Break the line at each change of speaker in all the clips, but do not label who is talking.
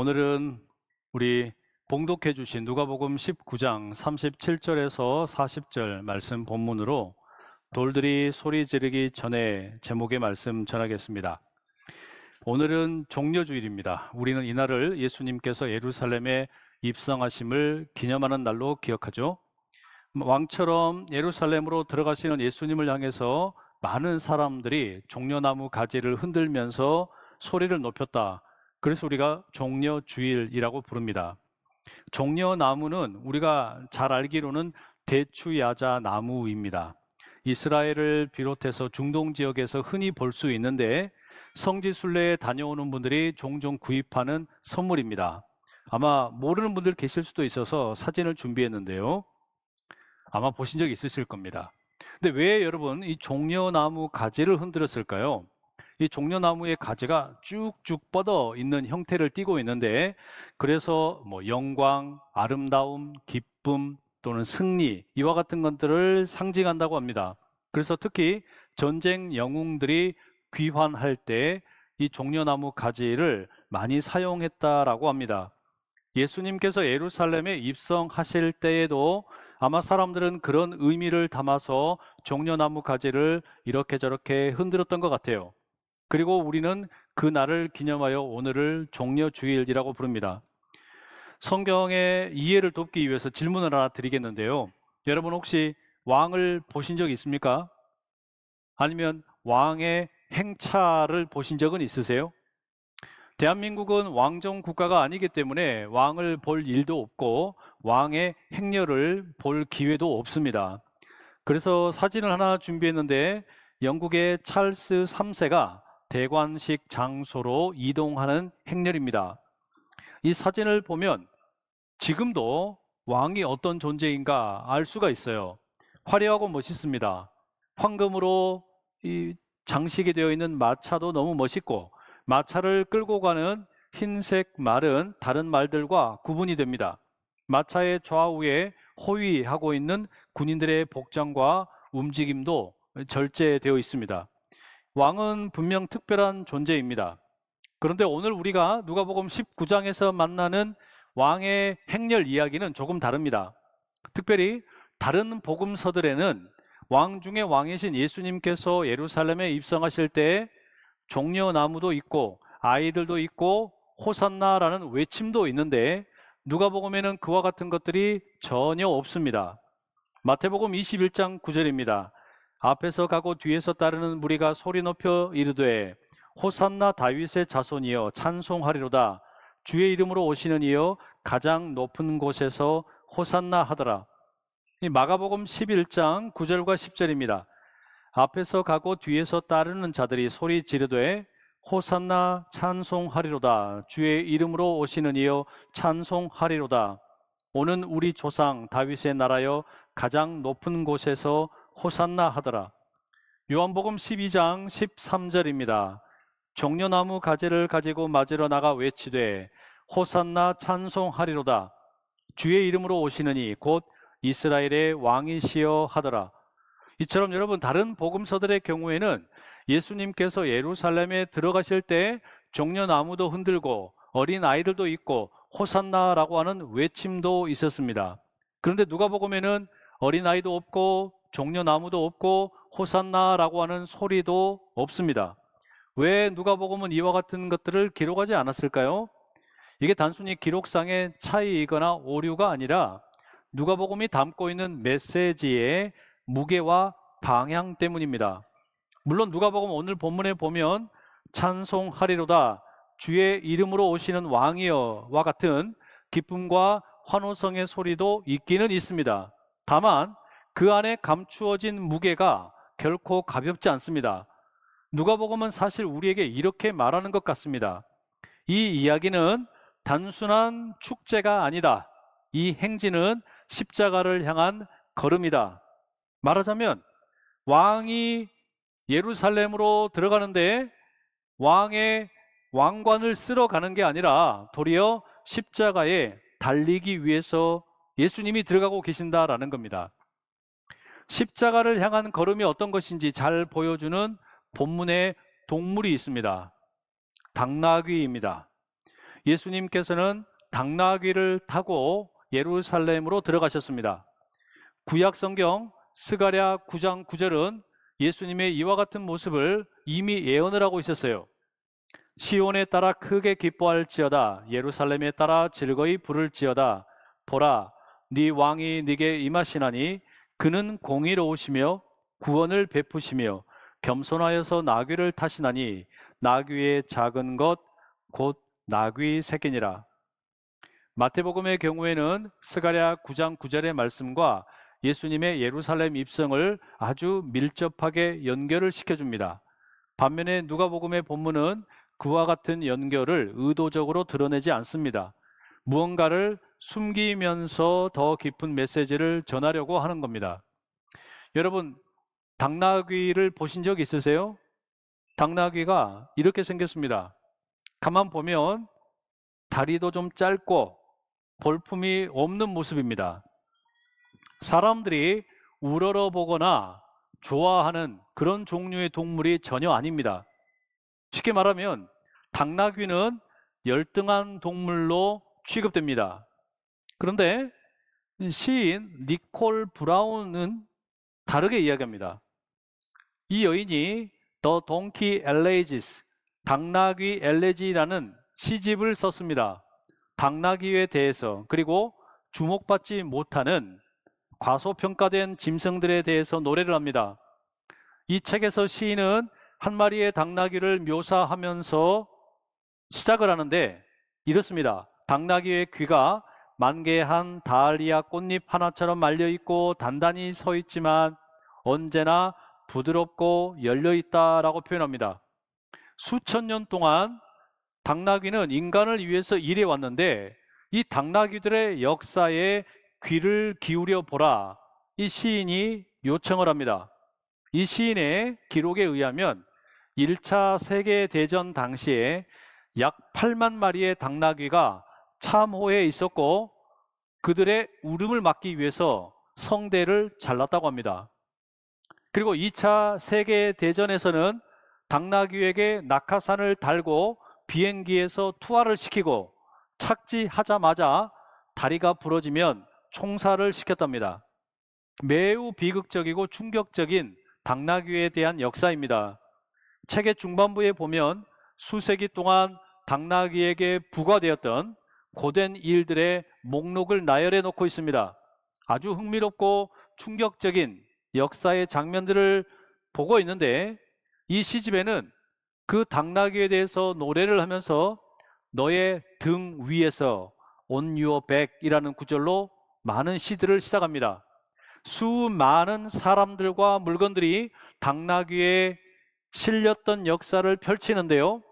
오늘은 우리 봉독해 주신 누가복음 19장 37절에서 40절 말씀 본문으로 돌들이 소리 지르기 전에 제목의 말씀 전하겠습니다. 오늘은 종려주일입니다. 우리는 이날을 예수님께서 예루살렘에 입성하심을 기념하는 날로 기억하죠. 왕처럼 예루살렘으로 들어가시는 예수님을 향해서 많은 사람들이 종려나무 가지를 흔들면서 소리를 높였다. 그래서 우리가 종려주일이라고 부릅니다. 종려나무는 우리가 잘 알기로는 대추야자 나무입니다. 이스라엘을 비롯해서 중동 지역에서 흔히 볼 수 있는데 성지순례에 다녀오는 분들이 종종 구입하는 선물입니다. 아마 모르는 분들 계실 수도 있어서 사진을 준비했는데요. 아마 보신 적 있으실 겁니다. 근데 왜 여러분 이 종려나무 가지를 흔들었을까요? 이 종려나무의 가지가 쭉쭉 뻗어 있는 형태를 띠고 있는데, 그래서 영광, 아름다움, 기쁨 또는 승리, 이와 같은 것들을 상징한다고 합니다. 그래서 특히 전쟁 영웅들이 귀환할 때 이 종려나무 가지를 많이 사용했다라고 합니다. 예수님께서 예루살렘에 입성하실 때에도 아마 사람들은 그런 의미를 담아서 종려나무 가지를 이렇게 저렇게 흔들었던 것 같아요. 그리고 우리는 그 날을 기념하여 오늘을 종려주일이라고 부릅니다. 성경의 이해를 돕기 위해서 질문을 하나 드리겠는데요. 여러분 혹시 왕을 보신 적 있습니까? 아니면 왕의 행차를 보신 적은 있으세요? 대한민국은 왕정 국가가 아니기 때문에 왕을 볼 일도 없고 왕의 행렬을 볼 기회도 없습니다. 그래서 사진을 하나 준비했는데 영국의 찰스 3세가 대관식 장소로 이동하는 행렬입니다. 이 사진을 보면 지금도 왕이 어떤 존재인가 알 수가 있어요. 화려하고 멋있습니다. 황금으로 이 장식이 되어 있는 마차도 너무 멋있고, 마차를 끌고 가는 흰색 말은 다른 말들과 구분이 됩니다. 마차의 좌우에 호위하고 있는 군인들의 복장과 움직임도 절제되어 있습니다. 왕은 분명 특별한 존재입니다. 그런데 오늘 우리가 누가복음 19장에서 만나는 왕의 행렬 이야기는 조금 다릅니다. 특별히 다른 복음서들에는 왕 중에 왕이신 예수님께서 예루살렘에 입성하실 때 종려나무도 있고 아이들도 있고 호산나라는 외침도 있는데 누가복음에는 그와 같은 것들이 전혀 없습니다. 마태복음 21장 9절입니다. 앞에서 가고 뒤에서 따르는 무리가 소리 높여 이르되 호산나 다윗의 자손이여 찬송하리로다. 주의 이름으로 오시는 이여 가장 높은 곳에서 호산나 하더라. 이 마가복음 11장 9절과 10절입니다. 앞에서 가고 뒤에서 따르는 자들이 소리 지르되 호산나 찬송하리로다. 주의 이름으로 오시는 이여 찬송하리로다. 오는 우리 조상 다윗의 나라여 가장 높은 곳에서 호산나 하더라. 요한복음 12장 13절입니다. 종려나무 가지를 가지고 맞으러 나가 외치되 호산나 찬송하리로다. 주의 이름으로 오시느니 곧 이스라엘의 왕이시여 하더라. 이처럼 여러분 다른 복음서들의 경우에는 예수님께서 예루살렘에 들어가실 때 종려나무도 흔들고 어린 아이들도 있고 호산나라고 하는 외침도 있었습니다. 그런데 누가복음에는 어린 아이도 없고 종려나무도 없고 호산나라고 하는 소리도 없습니다. 왜 누가복음은 이와 같은 것들을 기록하지 않았을까요? 이게 단순히 기록상의 차이이거나 오류가 아니라 누가복음이 담고 있는 메시지의 무게와 방향 때문입니다. 물론 누가복음 오늘 본문에 보면 찬송하리로다 주의 이름으로 오시는 왕이여와 같은 기쁨과 환호성의 소리도 있기는 있습니다. 다만 그 안에 감추어진 무게가 결코 가볍지 않습니다. 누가복음은 사실 우리에게 이렇게 말하는 것 같습니다. 이 이야기는 단순한 축제가 아니다. 이 행진은 십자가를 향한 걸음이다. 말하자면 왕이 예루살렘으로 들어가는데 왕의 왕관을 쓸어 가는 게 아니라 도리어 십자가에 달리기 위해서 예수님이 들어가고 계신다라는 겁니다. 십자가를 향한 걸음이 어떤 것인지 잘 보여주는 본문에 동물이 있습니다. 당나귀입니다. 예수님께서는 당나귀를 타고 예루살렘으로 들어가셨습니다. 구약 성경 스가랴 9장 9절은 예수님의 이와 같은 모습을 이미 예언을 하고 있었어요. 시온에 따라 크게 기뻐할지어다. 예루살렘에 따라 즐거이 부를지어다. 보라, 네 왕이 네게 임하시나니 그는 공의로우시며 구원을 베푸시며 겸손하여서 나귀를 타시나니 나귀의 작은 것 곧 나귀 새끼니라. 마태복음의 경우에는 스가랴 9장 9절의 말씀과 예수님의 예루살렘 입성을 아주 밀접하게 연결을 시켜줍니다. 반면에 누가복음의 본문은 그와 같은 연결을 의도적으로 드러내지 않습니다. 무언가를 숨기면서 더 깊은 메시지를 전하려고 하는 겁니다. 여러분, 당나귀를 보신 적 있으세요? 당나귀가 이렇게 생겼습니다. 가만 보면 다리도 좀 짧고 볼품이 없는 모습입니다. 사람들이 우러러보거나 좋아하는 그런 종류의 동물이 전혀 아닙니다. 쉽게 말하면 당나귀는 열등한 동물로 취급됩니다. 그런데 시인 니콜 브라운은 다르게 이야기합니다. 이 여인이 The Donkey Elegies, 당나귀 엘레지라는 시집을 썼습니다. 당나귀에 대해서, 그리고 주목받지 못하는 과소평가된 짐승들에 대해서 노래를 합니다. 이 책에서 시인은 한 마리의 당나귀를 묘사하면서 시작을 하는데 이렇습니다. 당나귀의 귀가 만개한 다알리아 꽃잎 하나처럼 말려있고 단단히 서 있지만 언제나 부드럽고 열려있다라고 표현합니다. 수천 년 동안 당나귀는 인간을 위해서 일해왔는데 이 당나귀들의 역사에 귀를 기울여 보라, 이 시인이 요청을 합니다. 이 시인의 기록에 의하면 1차 세계대전 당시에 약 8만 마리의 당나귀가 참호에 있었고 그들의 울음을 막기 위해서 성대를 잘랐다고 합니다. 그리고 2차 세계대전에서는 당나귀에게 낙하산을 달고 비행기에서 투하를 시키고 착지하자마자 다리가 부러지면 총살을 시켰답니다. 매우 비극적이고 충격적인 당나귀에 대한 역사입니다. 책의 중반부에 보면 수세기 동안 당나귀에게 부과되었던 고된 일들의 목록을 나열해 놓고 있습니다. 아주 흥미롭고 충격적인 역사의 장면들을 보고 있는데 이 시집에는 그 당나귀에 대해서 노래를 하면서 너의 등 위에서 on your back이라는 구절로 많은 시들을 시작합니다. 수많은 사람들과 물건들이 당나귀에 실렸던 역사를 펼치는데요.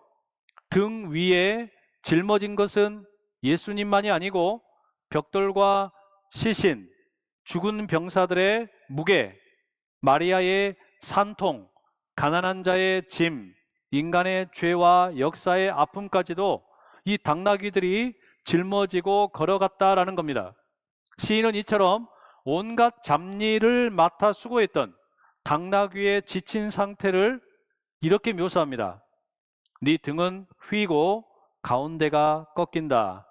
등 위에 짊어진 것은 예수님만이 아니고 벽돌과 시신, 죽은 병사들의 무게, 마리아의 산통, 가난한 자의 짐, 인간의 죄와 역사의 아픔까지도 이 당나귀들이 짊어지고 걸어갔다라는 겁니다. 시인은 이처럼 온갖 잡일을 맡아 수고했던 당나귀의 지친 상태를 이렇게 묘사합니다. 네 등은 휘고 가운데가 꺾인다.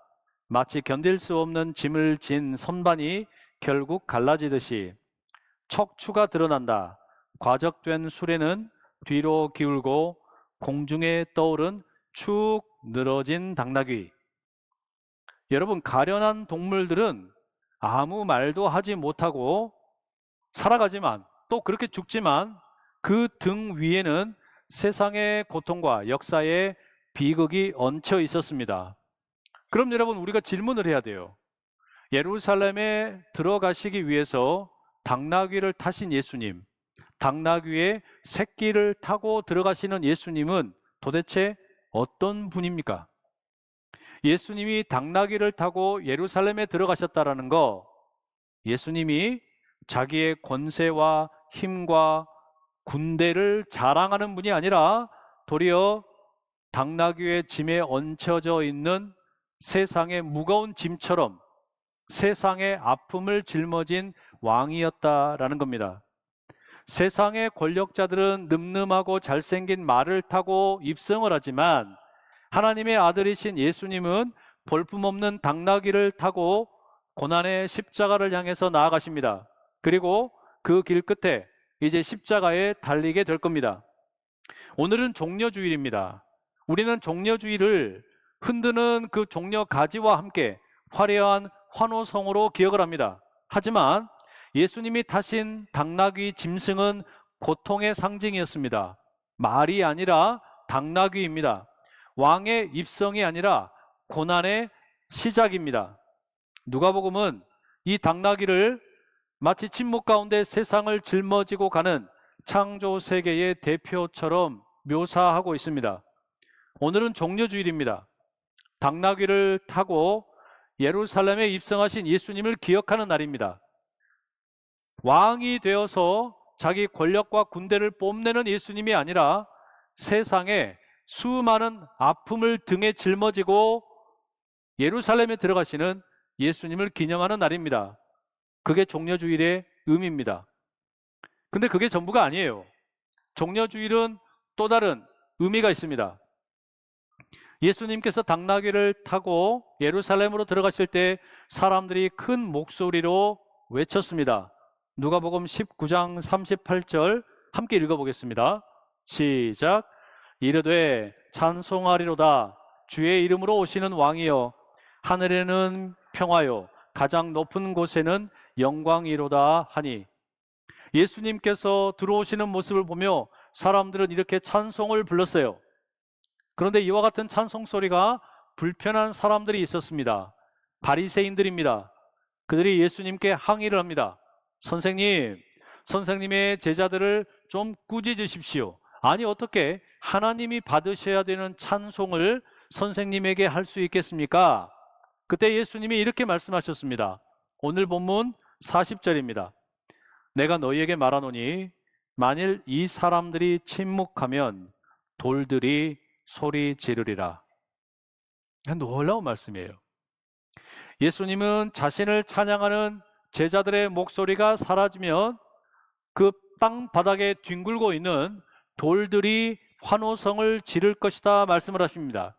마치 견딜 수 없는 짐을 진 선반이 결국 갈라지듯이 척추가 드러난다. 과적된 수레는 뒤로 기울고 공중에 떠오른 축 늘어진 당나귀. 여러분, 가련한 동물들은 아무 말도 하지 못하고 살아가지만 또 그렇게 죽지만 그 등 위에는 세상의 고통과 역사의 비극이 얹혀 있었습니다. 그럼 여러분, 우리가 질문을 해야 돼요. 예루살렘에 들어가시기 위해서 당나귀를 타신 예수님, 당나귀의 새끼를 타고 들어가시는 예수님은 도대체 어떤 분입니까? 예수님이 당나귀를 타고 예루살렘에 들어가셨다라는 거, 예수님이 자기의 권세와 힘과 군대를 자랑하는 분이 아니라 도리어 당나귀의 짐에 얹혀져 있는 세상의 무거운 짐처럼 세상의 아픔을 짊어진 왕이었다라는 겁니다. 세상의 권력자들은 늠름하고 잘생긴 말을 타고 입성을 하지만 하나님의 아들이신 예수님은 볼품없는 당나귀를 타고 고난의 십자가를 향해서 나아가십니다. 그리고 그 길 끝에 이제 십자가에 달리게 될 겁니다. 오늘은 종려주일입니다. 우리는 종려주일을 흔드는 그 종려 가지와 함께 화려한 환호성으로 기억을 합니다. 하지만 예수님이 타신 당나귀 짐승은 고통의 상징이었습니다. 말이 아니라 당나귀입니다. 왕의 입성이 아니라 고난의 시작입니다. 누가복음은 이 당나귀를 마치 침묵 가운데 세상을 짊어지고 가는 창조 세계의 대표처럼 묘사하고 있습니다. 오늘은 종려주일입니다. 당나귀를 타고 예루살렘에 입성하신 예수님을 기억하는 날입니다. 왕이 되어서 자기 권력과 군대를 뽐내는 예수님이 아니라 세상에 수많은 아픔을 등에 짊어지고 예루살렘에 들어가시는 예수님을 기념하는 날입니다. 그게 종려주일의 의미입니다. 근데 그게 전부가 아니에요. 종려주일은 또 다른 의미가 있습니다. 예수님께서 당나귀를 타고 예루살렘으로 들어가실 때 사람들이 큰 목소리로 외쳤습니다. 누가복음 19장 38절 함께 읽어보겠습니다. 시작. 이르되 찬송하리로다 주의 이름으로 오시는 왕이여 하늘에는 평화요 가장 높은 곳에는 영광이로다 하니. 예수님께서 들어오시는 모습을 보며 사람들은 이렇게 찬송을 불렀어요. 그런데 이와 같은 찬송 소리가 불편한 사람들이 있었습니다. 바리새인들입니다. 그들이 예수님께 항의를 합니다. 선생님의 제자들을 좀 꾸짖으십시오. 아니 어떻게 하나님이 받으셔야 되는 찬송을 선생님에게 할 수 있겠습니까? 그때 예수님이 이렇게 말씀하셨습니다. 오늘 본문 40절입니다. 내가 너희에게 말하노니 만일 이 사람들이 침묵하면 돌들이 소리 지르리라. 놀라운 말씀이에요. 예수님은 자신을 찬양하는 제자들의 목소리가 사라지면 그 땅바닥에 뒹굴고 있는 돌들이 환호성을 지를 것이다 말씀을 하십니다.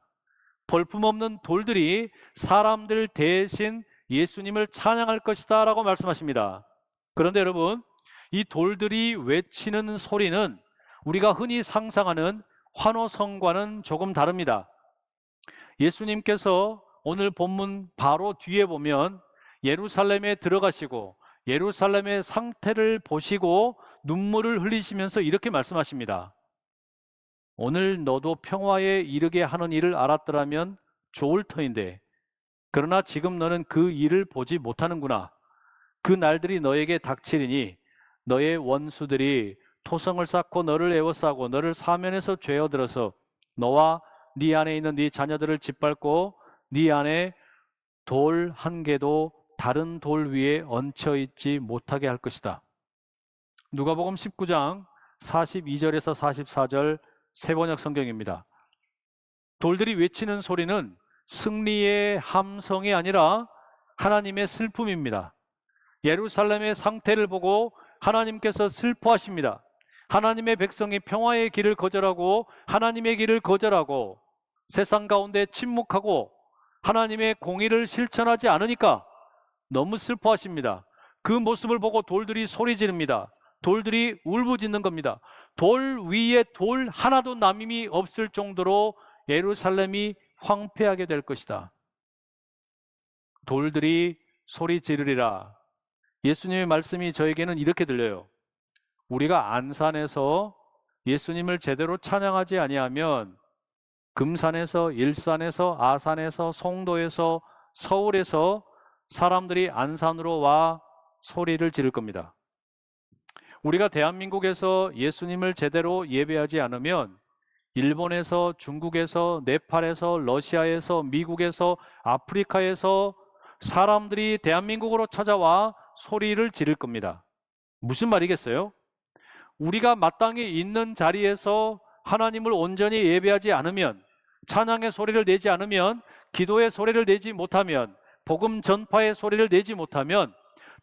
볼품없는 돌들이 사람들 대신 예수님을 찬양할 것이다 라고 말씀하십니다. 그런데 여러분, 이 돌들이 외치는 소리는 우리가 흔히 상상하는 환호성과는 조금 다릅니다. 예수님께서 오늘 본문 바로 뒤에 보면 예루살렘에 들어가시고 예루살렘의 상태를 보시고 눈물을 흘리시면서 이렇게 말씀하십니다. 오늘 너도 평화에 이르게 하는 일을 알았더라면 좋을 터인데 그러나 지금 너는 그 일을 보지 못하는구나. 그 날들이 너에게 닥치리니 너의 원수들이 토성을 쌓고 너를 에워싸고 너를 사면에서 죄어들어서 너와 네 안에 있는 네 자녀들을 짓밟고 네 안에 돌 한 개도 다른 돌 위에 얹혀 있지 못하게 할 것이다. 누가복음 19장 42절에서 44절 세번역 성경입니다. 돌들이 외치는 소리는 승리의 함성이 아니라 하나님의 슬픔입니다. 예루살렘의 상태를 보고 하나님께서 슬퍼하십니다. 하나님의 백성이 평화의 길을 거절하고 하나님의 길을 거절하고 세상 가운데 침묵하고 하나님의 공의를 실천하지 않으니까 너무 슬퍼하십니다. 그 모습을 보고 돌들이 소리 지릅니다. 돌들이 울부짖는 겁니다. 돌 위에 돌 하나도 남임이 없을 정도로 예루살렘이 황폐하게 될 것이다. 돌들이 소리 지르리라. 예수님의 말씀이 저에게는 이렇게 들려요. 우리가 안산에서 예수님을 제대로 찬양하지 아니하면 금산에서, 일산에서, 아산에서, 송도에서, 서울에서 사람들이 안산으로 와 소리를 지를 겁니다. 우리가 대한민국에서 예수님을 제대로 예배하지 않으면 일본에서, 중국에서, 네팔에서, 러시아에서, 미국에서, 아프리카에서 사람들이 대한민국으로 찾아와 소리를 지를 겁니다. 무슨 말이겠어요? 우리가 마땅히 있는 자리에서 하나님을 온전히 예배하지 않으면, 찬양의 소리를 내지 않으면, 기도의 소리를 내지 못하면, 복음 전파의 소리를 내지 못하면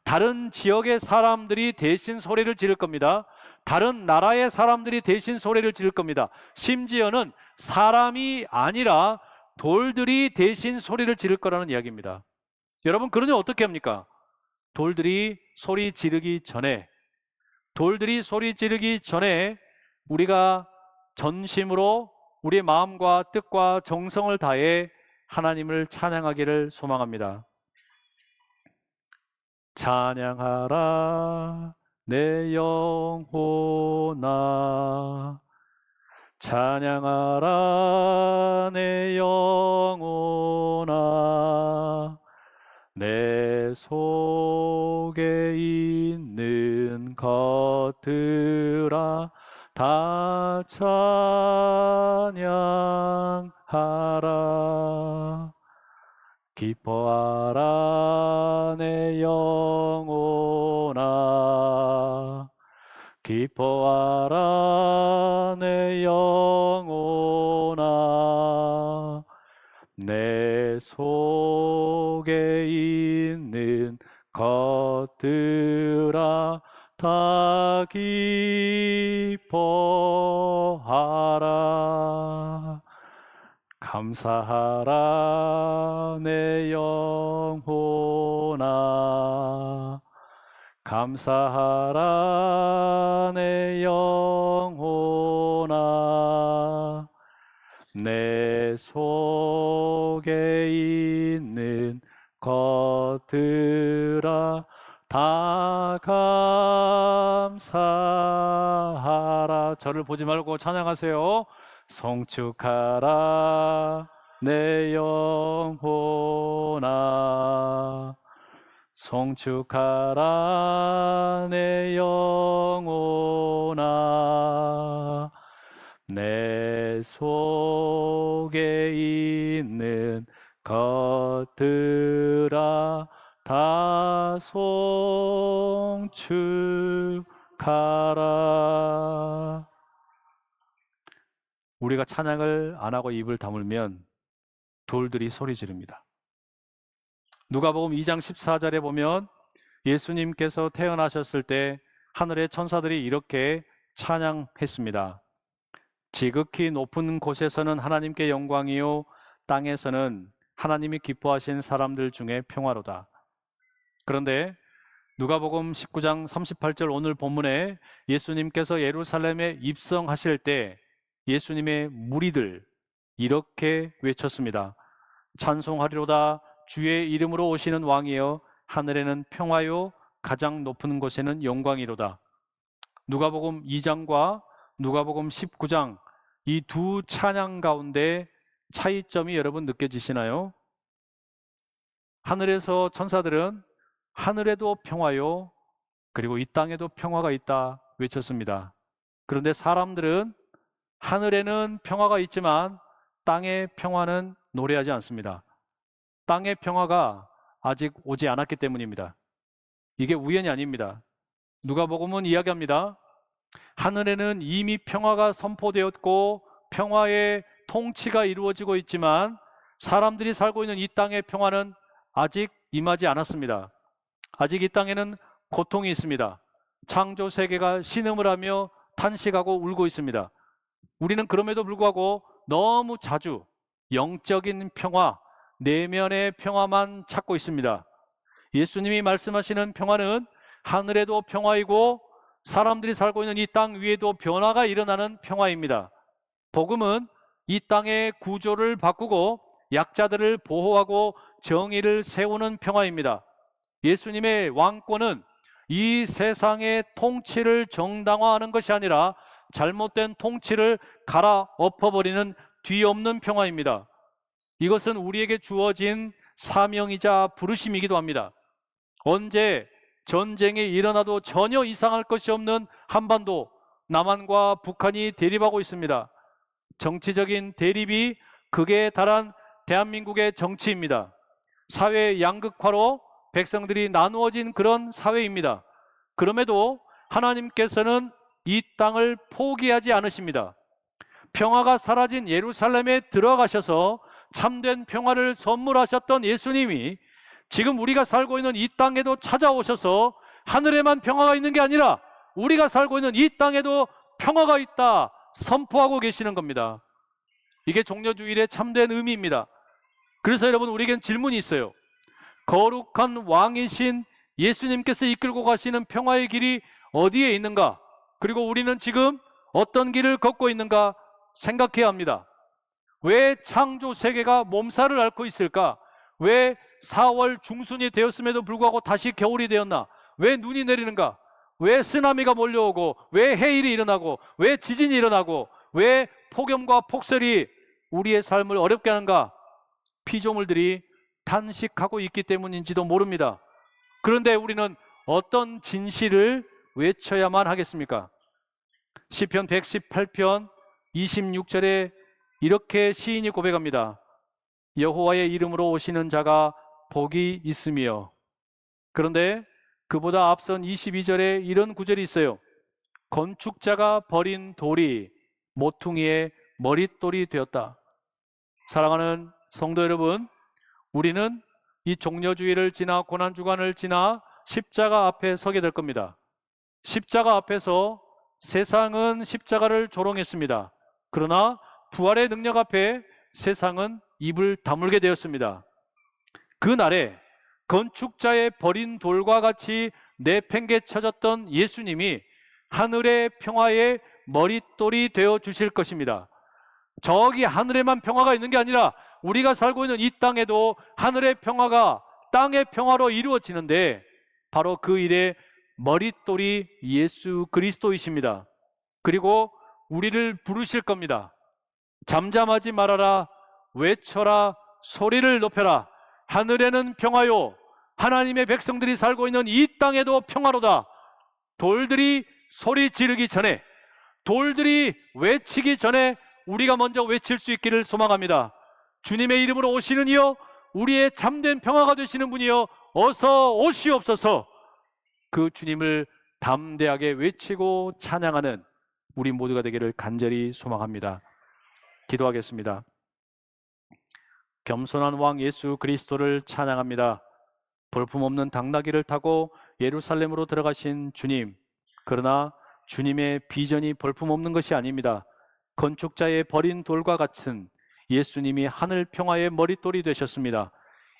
다른 지역의 사람들이 대신 소리를 지를 겁니다. 다른 나라의 사람들이 대신 소리를 지를 겁니다. 심지어는 사람이 아니라 돌들이 대신 소리를 지를 거라는 이야기입니다. 여러분, 그러니 어떻게 합니까? 돌들이 소리 지르기 전에 우리가 전심으로 우리의 마음과 뜻과 정성을 다해 하나님을 찬양하기를 소망합니다. 찬양하라 내 영혼아, 찬양하라 내 영혼아, 내 속에 있는 것들아 다 찬양하라. 기뻐하라 내 영혼아, 기뻐하라 내 영혼아, 내 속에 있는 것들아 다 기뻐하라. 감사하라 내 영혼아, 감사하라 내 영혼아, 내 속에 있는 것들아 다 감사하라. 저를 보지 말고 찬양하세요. 송축하라 내 영혼아, 송축하라 내 영혼아, 내 속에 있는 것들아 다 송축하라. 우리가 찬양을 안 하고 입을 다물면 돌들이 소리 지릅니다. 누가복음 2장 14절에 보면 예수님께서 태어나셨을 때 하늘의 천사들이 이렇게 찬양했습니다. 지극히 높은 곳에서는 하나님께 영광이요, 땅에서는 하나님이 기뻐하신 사람들 중에 평화로다. 그런데 누가복음 19장 38절 오늘 본문에 예수님께서 예루살렘에 입성하실 때 예수님의 무리들 이렇게 외쳤습니다. 찬송하리로다 주의 이름으로 오시는 왕이여, 하늘에는 평화요 가장 높은 곳에는 영광이로다. 누가복음 2장과 누가복음 19장 이 두 찬양 가운데 차이점이 여러분 느껴지시나요? 하늘에서 천사들은 하늘에도 평화요, 그리고 이 땅에도 평화가 있다 외쳤습니다. 그런데 사람들은 하늘에는 평화가 있지만 땅의 평화는 노래하지 않습니다. 땅의 평화가 아직 오지 않았기 때문입니다. 이게 우연이 아닙니다. 누가복음은 이야기합니다. 하늘에는 이미 평화가 선포되었고 평화의 통치가 이루어지고 있지만 사람들이 살고 있는 이 땅의 평화는 아직 임하지 않았습니다. 아직 이 땅에는 고통이 있습니다. 창조 세계가 신음을 하며 탄식하고 울고 있습니다. 우리는 그럼에도 불구하고 너무 자주 영적인 평화, 내면의 평화만 찾고 있습니다. 예수님이 말씀하시는 평화는 하늘에도 평화이고 사람들이 살고 있는 이 땅 위에도 변화가 일어나는 평화입니다. 복음은 이 땅의 구조를 바꾸고 약자들을 보호하고 정의를 세우는 평화입니다. 예수님의 왕권은 이 세상의 통치를 정당화하는 것이 아니라 잘못된 통치를 갈아엎어버리는 뒤엎는 평화입니다. 이것은 우리에게 주어진 사명이자 부르심이기도 합니다. 언제 전쟁이 일어나도 전혀 이상할 것이 없는 한반도, 남한과 북한이 대립하고 있습니다. 정치적인 대립이 극에 달한 대한민국의 정치입니다. 사회 양극화로 백성들이 나누어진 그런 사회입니다. 그럼에도 하나님께서는 이 땅을 포기하지 않으십니다. 평화가 사라진 예루살렘에 들어가셔서 참된 평화를 선물하셨던 예수님이 지금 우리가 살고 있는 이 땅에도 찾아오셔서 하늘에만 평화가 있는 게 아니라 우리가 살고 있는 이 땅에도 평화가 있다 선포하고 계시는 겁니다. 이게 종려주일의 참된 의미입니다. 그래서 여러분, 우리에겐 질문이 있어요. 거룩한 왕이신 예수님께서 이끌고 가시는 평화의 길이 어디에 있는가? 그리고 우리는 지금 어떤 길을 걷고 있는가 생각해야 합니다. 왜 창조 세계가 몸살을 앓고 있을까? 왜 4월 중순이 되었음에도 불구하고 다시 겨울이 되었나? 왜 눈이 내리는가? 왜 쓰나미가 몰려오고, 왜 해일이 일어나고, 왜 지진이 일어나고, 왜 폭염과 폭설이 우리의 삶을 어렵게 하는가? 피조물들이 탄식하고 있기 때문인지도 모릅니다. 그런데 우리는 어떤 진실을 외쳐야만 하겠습니까? 시편 118편 26절에 이렇게 시인이 고백합니다. 여호와의 이름으로 오시는 자가 복이 있으며. 그런데 그보다 앞선 22절에 이런 구절이 있어요. 건축자가 버린 돌이 모퉁이의 머릿돌이 되었다. 사랑하는 성도 여러분, 우리는 이 종려주의를 지나 고난주간을 지나 십자가 앞에 서게 될 겁니다. 십자가 앞에서 세상은 십자가를 조롱했습니다. 그러나 부활의 능력 앞에 세상은 입을 다물게 되었습니다. 그날에 건축자의 버린 돌과 같이 내팽개쳐졌던 예수님이 하늘의 평화의 머릿돌이 되어 주실 것입니다. 저기 하늘에만 평화가 있는 게 아니라 우리가 살고 있는 이 땅에도 하늘의 평화가 땅의 평화로 이루어지는데, 바로 그 일의 머릿돌이 예수 그리스도이십니다. 그리고 우리를 부르실 겁니다. 잠잠하지 말아라, 외쳐라, 소리를 높여라. 하늘에는 평화요, 하나님의 백성들이 살고 있는 이 땅에도 평화로다. 돌들이 소리 지르기 전에, 돌들이 외치기 전에 우리가 먼저 외칠 수 있기를 소망합니다. 주님의 이름으로 오시는 이여, 우리의 참된 평화가 되시는 분이여, 어서 오시옵소서. 그 주님을 담대하게 외치고 찬양하는 우리 모두가 되기를 간절히 소망합니다. 기도하겠습니다. 겸손한 왕 예수 그리스도를 찬양합니다. 볼품없는 당나귀를 타고 예루살렘으로 들어가신 주님, 그러나 주님의 비전이 볼품없는 것이 아닙니다. 건축자의 버린 돌과 같은 예수님이 하늘 평화의 머릿돌이 되셨습니다.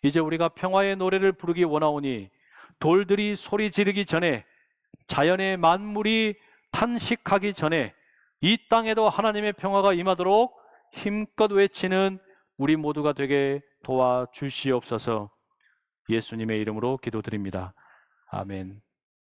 이제 우리가 평화의 노래를 부르기 원하오니 돌들이 소리 지르기 전에, 자연의 만물이 탄식하기 전에 이 땅에도 하나님의 평화가 임하도록 힘껏 외치는 우리 모두가 되게 도와주시옵소서. 예수님의 이름으로 기도드립니다. 아멘.